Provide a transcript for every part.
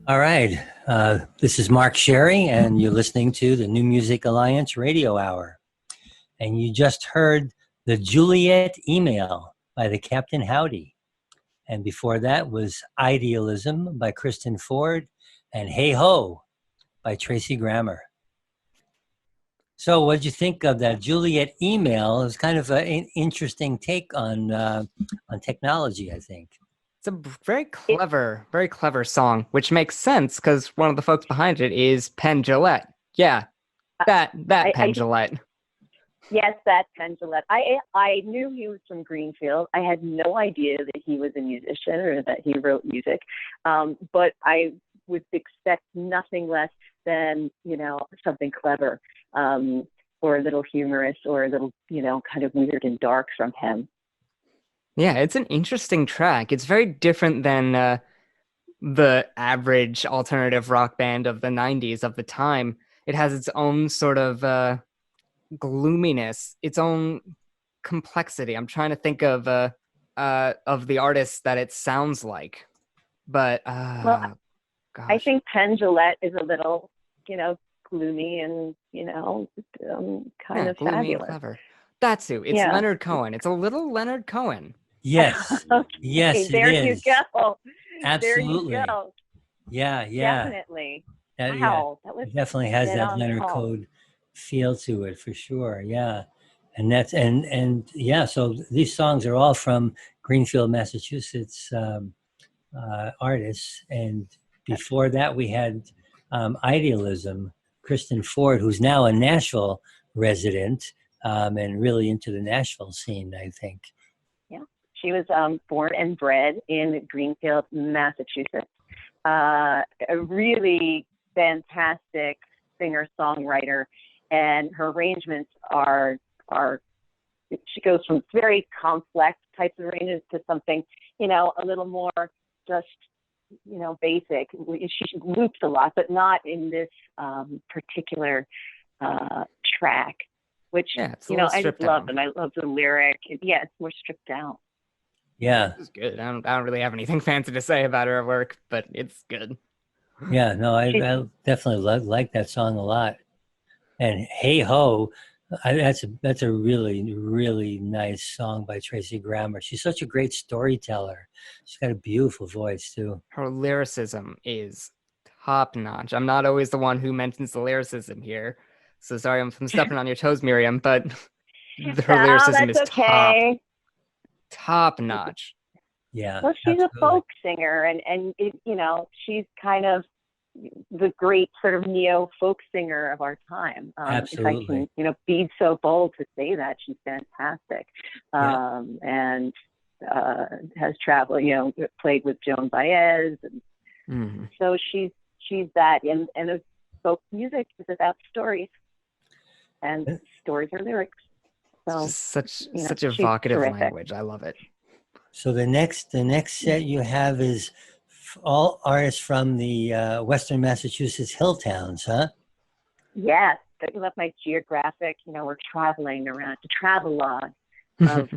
All right. This is Mark Sherry, and you're listening to the New Music Alliance Radio Hour. And you just heard the Juliet Email by the Captain Howdy. And before that was Idealism by Kristen Ford and Hey Ho by Tracy Grammer. So what did you think of that Juliet Email? It was kind of an interesting take on technology, I think. It's a very clever song, which makes sense because one of the folks behind it is Pendulum. Yeah, that Pendulum. Yes, that Pendulum. I knew he was from Greenfield. I had no idea that he was a musician or that he wrote music, but I would expect nothing less than something clever, or a little humorous, or a little kind of weird and dark from him. Yeah, it's an interesting track. It's very different than the average alternative rock band of the 90s of the time. It has its own sort of gloominess, its own complexity. I'm trying to think of the artist that it sounds like. But gosh. I think Pendulum is a little, gloomy and, kind of gloomy fabulous. And clever. That's who. It's Leonard Cohen. It's a little Leonard Cohen. Yes. Okay, yes, there it you is. go. Absolutely. There you go. Yeah. Definitely. Wow. That was definitely has that Leonard Cohen feel to it for sure. Yeah. And that's and so these songs are all from Greenfield, Massachusetts artists. And before that we had Idealism, Kristen Ford, who's now a Nashville resident, and really into the Nashville scene, I think. She was born and bred in Greenfield, Massachusetts. A really fantastic singer-songwriter, and her arrangements are she goes from very complex types of arrangements to something, a little more just, basic. She loops a lot, but not in this particular track, which, I just love, and I love the lyric. Yeah, it's more stripped down. Yeah, it's good. I don't really have anything fancy to say about her work, but it's good. Yeah, no, I definitely like that song a lot. And Hey Ho, that's a really, really nice song by Tracy Grammer. She's such a great storyteller. She's got a beautiful voice too. Her lyricism is top notch. I'm not always the one who mentions the lyricism here, so sorry I'm stepping on your toes, Miriam, but her lyricism is top notch. Yeah. Well, she's absolutely a folk singer, and she's kind of the great sort of neo folk singer of our time. Absolutely. If I can, be so bold to say that, she's fantastic. And has traveled, played with Joan Baez, and so she's that. And the folk music is about stories, and stories are lyrics. So such evocative language. I love it. So the next set you have is all artists from the Western Massachusetts hill towns, huh? Yes, you love my geographic. We're traveling around the travelogue of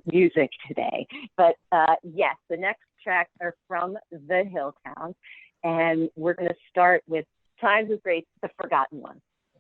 music today. But yes, the next tracks are from the hill towns, and we're going to start with Times of Grace, the Forgotten One.